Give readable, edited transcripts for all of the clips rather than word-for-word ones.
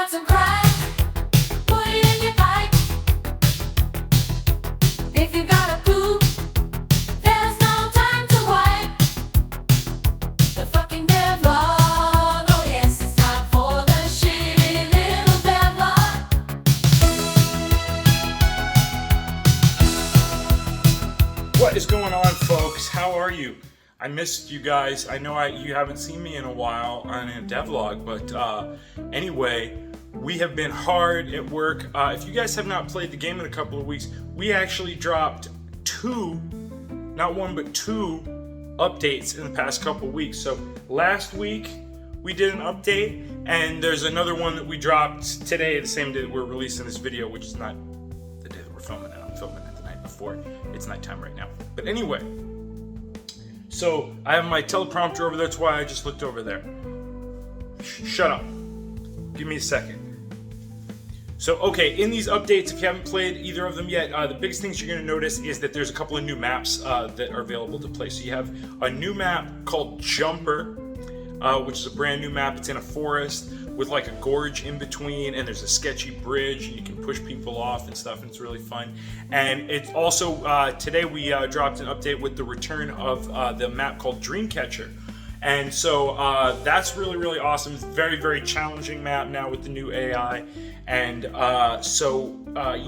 got some crack, put it in your pipe. If you got a poop, there's no time to wipe. The fucking devlog, oh yes, it's time for the shitty little devlog. What is going on, folks? How are you? I missed you guys. I know you haven't seen me in a while on a devlog, but anyway, we have been hard at work. If you guys have not played the game in a couple of weeks, we actually dropped two, not one, but two updates in the past couple of weeks. So last week we did an update, and there's another one that we dropped today, the same day that we're releasing this video, which is not the day that we're filming it. I'm filming it the night before. It's nighttime right now. But anyway, so I have my teleprompter over there. That's why I just looked over there. Shut up. Give me a second. So, okay, in these updates, if you haven't played either of them yet, the biggest things you're going to notice is that there's a couple of new maps that are available to play. So you have a new map called Jumper, which is a brand new map. It's in a forest with like a gorge in between, and there's a sketchy bridge, and you can push people off and stuff, and it's really fun. And it's also, today we dropped an update with the return of the map called Dreamcatcher. And so that's really, really awesome. It's a very, very challenging map now with the new AI. And so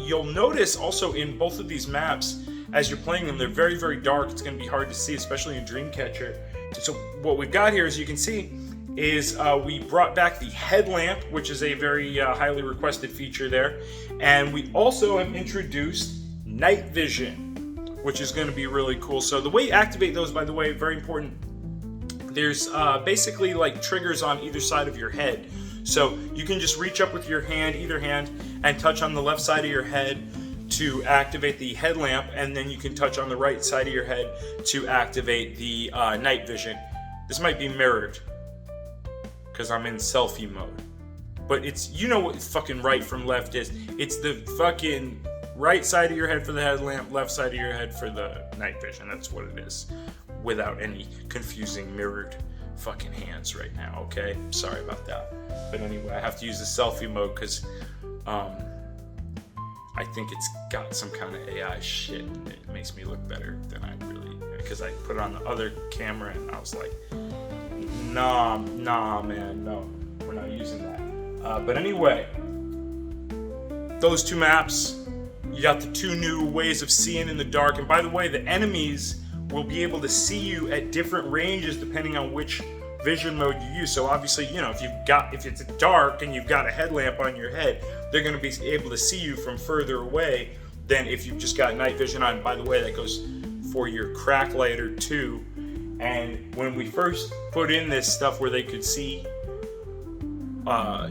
you'll notice also in both of these maps, as you're playing them, they're very, very dark. It's going to be hard to see, especially in Dreamcatcher. So what we've got here, as you can see, is we brought back the headlamp, which is a very highly requested feature there. And we also have introduced night vision, which is going to be really cool. So the way you activate those, by the way, very important. There's basically like triggers on either side of your head. So you can just reach up with your hand, either hand, and touch on the left side of your head to activate the headlamp, and then you can touch on the right side of your head to activate the night vision. This might be mirrored because I'm in selfie mode, but it's, you know what fucking right from left is. It's the fucking right side of your head for the headlamp, left side of your head for the night vision. That's what it is, without any confusing mirrored fucking hands right now, okay? Sorry about that. But anyway, I have to use the selfie mode because I think it's got some kind of AI shit. It makes me look better than I really, because I put it on the other camera and I was like, nah man, no, we're not using that. But anyway, those two maps, you got the two new ways of seeing in the dark. And by the way, the enemies will be able to see you at different ranges depending on which vision mode you use. So obviously, you know, if it's dark and you've got a headlamp on your head, they're going to be able to see you from further away than if you've just got night vision on. By the way, that goes for your crack lighter too. And when we first put in this stuff where they could see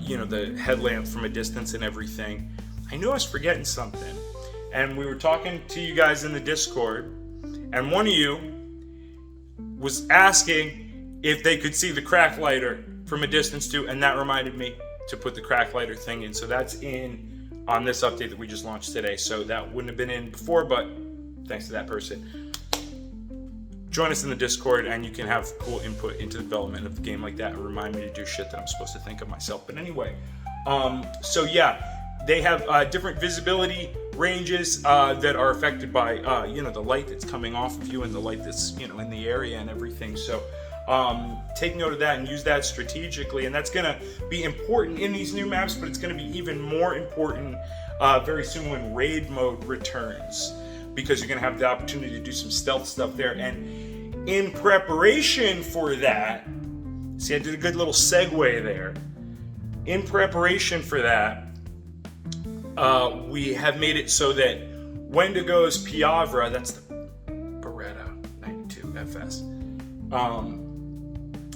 you know, the headlamp from a distance and everything, I knew I was forgetting something. And we were talking to you guys in the Discord, and one of you was asking if they could see the crack lighter from a distance too, and that reminded me to put the crack lighter thing in. So that's in on this update that we just launched today. So that wouldn't have been in before, but thanks to that person. Join us in the Discord, and you can have cool input into the development of the game like that, and remind me to do shit that I'm supposed to think of myself. But anyway, so yeah, they have different visibility ranges that are affected by you know, the light that's coming off of you and the light that's, you know, in the area and everything. So take note of that and use that strategically, and that's going to be important in these new maps, but it's going to be even more important very soon when raid mode returns, because you're going to have the opportunity to do some stealth stuff there. And in preparation for that, see, I did a good little segue there. In preparation for that, we have made it so that Wendigo's Piavra, that's the Beretta 92 FS,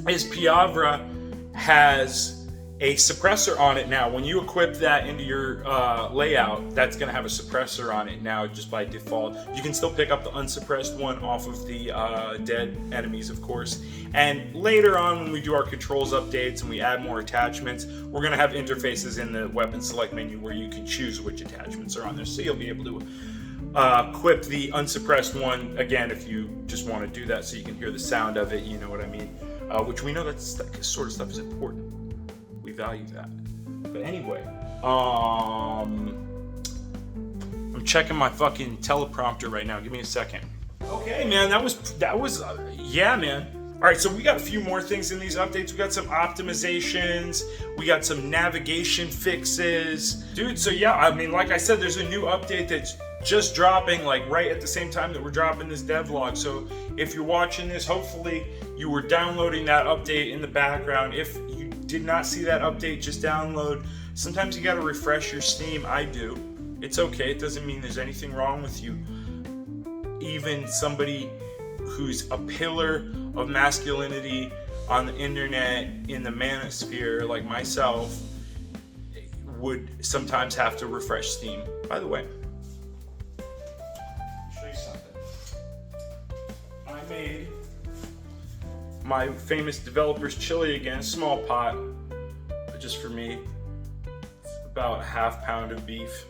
his Piavra has a suppressor on it now. When you equip that into your layout, that's going to have a suppressor on it now just by default. You can still pick up the unsuppressed one off of the dead enemies, of course. And later on, when we do our controls updates and we add more attachments, we're going to have interfaces in the weapon select menu where you can choose which attachments are on there. So you'll be able to equip the unsuppressed one again if you just want to do that, so you can hear the sound of it, you know what I mean? Which we know that sort of stuff is important. We value that. But anyway, I'm checking my fucking teleprompter right now. Give me a second. Okay, man, that was yeah, man. All right, so we got a few more things in these updates. We got some optimizations. We got some navigation fixes. Dude, so yeah, I mean, like I said, there's a new update that's just dropping, like right at the same time that we're dropping this devlog. So if you're watching this, hopefully you were downloading that update in the background. If you did not see that update, just download. Sometimes you gotta refresh your Steam. I do. It's okay. It doesn't mean there's anything wrong with you. Even somebody who's a pillar of masculinity on the internet, in the manosphere, like myself, would sometimes have to refresh Steam. By the way, I'll show you something. I made my famous developer's chili again, small pot, but just for me. About a half pound of beef,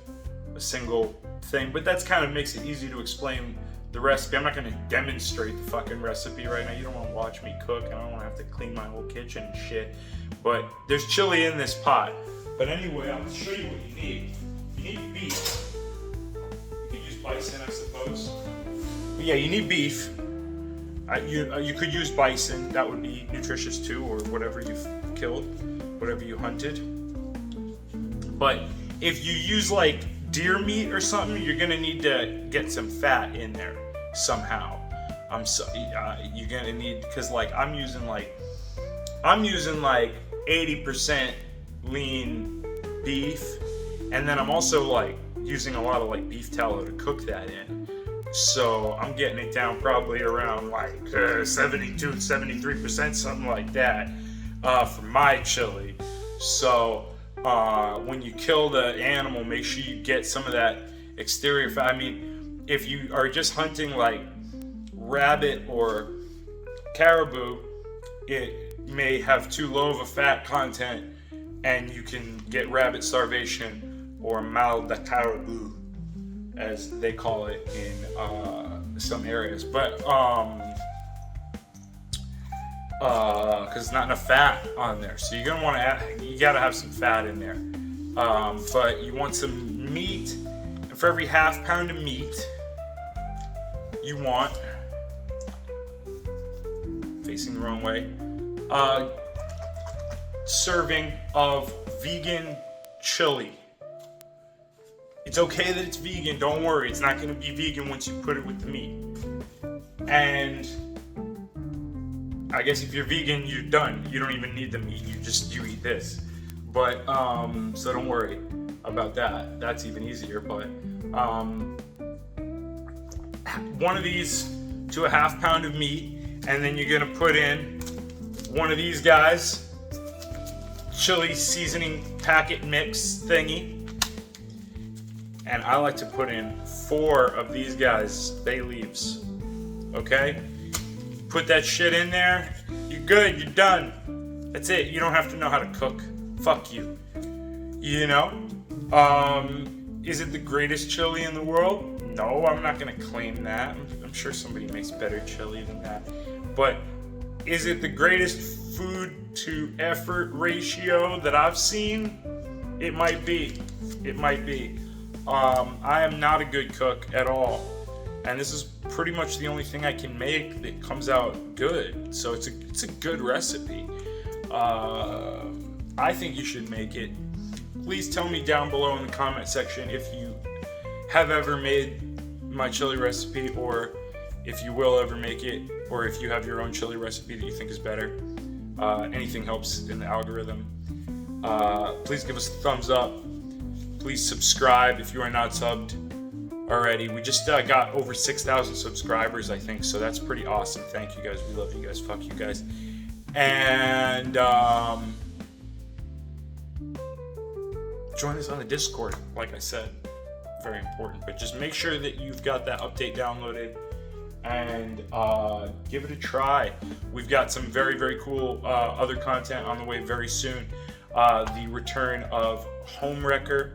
a single thing, but that's kind of makes it easy to explain the recipe. I'm not going to demonstrate the fucking recipe right now. You don't want to watch me cook. I don't want to have to clean my whole kitchen and shit. But there's chili in this pot. But anyway, I'll show you what you need. You need beef. You could use bison, I suppose. But yeah, you need beef. You could use bison. That would be nutritious too, or whatever you've killed, whatever you hunted. But if you use like deer meat or something, you're gonna need to get some fat in there somehow. You're gonna need, because like I'm using like 80% lean beef, and then I'm also like using a lot of like beef tallow to cook that in. So I'm getting it down probably around like 72, 73%, something like that, for my chili. So when you kill the animal, make sure you get some of that exterior fat. I mean, if you are just hunting like rabbit or caribou, it may have too low of a fat content, and you can get rabbit starvation, or mal de caribou, as they call it in some areas. But because not enough fat on there, so you're gonna want to add, you gotta have some fat in there. But you want some meat, and for every half pound of meat, you want, facing the wrong way, serving of vegan chili. It's okay that it's vegan. Don't worry, it's not gonna be vegan once you put it with the meat. And I guess if you're vegan, you're done. You don't even need the meat. You eat this. But so don't worry about that. That's even easier. But one of these to a half pound of meat, and then you're gonna put in one of these guys, chili seasoning packet mix thingy. And I like to put in 4 of these guys, bay leaves. Okay? Put that shit in there, you're good, you're done. That's it. You don't have to know how to cook. Fuck you. You know? Is it the greatest chili in the world? No, I'm not gonna claim that. I'm sure somebody makes better chili than that. But is it the greatest food to effort ratio that I've seen? It might be. It might be. I am not a good cook at all. And this is pretty much the only thing I can make that comes out good. So it's a good recipe. I think you should make it. Please tell me down below in the comment section if you have ever made my chili recipe, or if you will ever make it, or if you have your own chili recipe that you think is better. Anything helps in the algorithm. Please give us a thumbs up. Please subscribe if you are not subbed already. We just got over 6,000 subscribers, I think, so that's pretty awesome. Thank you guys. We love you guys. Fuck you guys. And join us on the Discord, like I said. Very important. But just make sure that you've got that update downloaded and give it a try. We've got some very, very cool other content on the way very soon. The return of Homewrecker.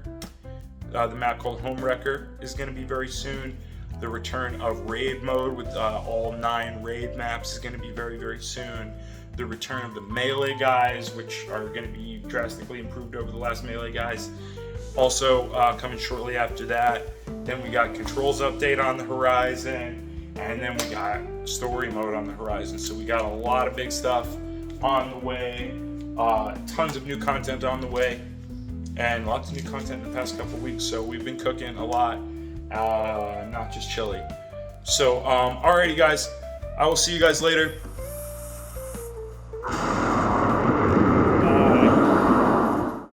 The map called Homewrecker is going to be very soon. The return of raid mode with all 9 raid maps is going to be very, very soon. the return of the Melee guys, which are going to be drastically improved over the last Melee guys. Also coming shortly after that. Then we got Controls update on the horizon, and then we got Story mode on the horizon. So we got a lot of big stuff on the way, tons of new content on the way, and lots of new content in the past couple weeks. So we've been cooking a lot, not just chili. So alrighty guys, I will see you guys later.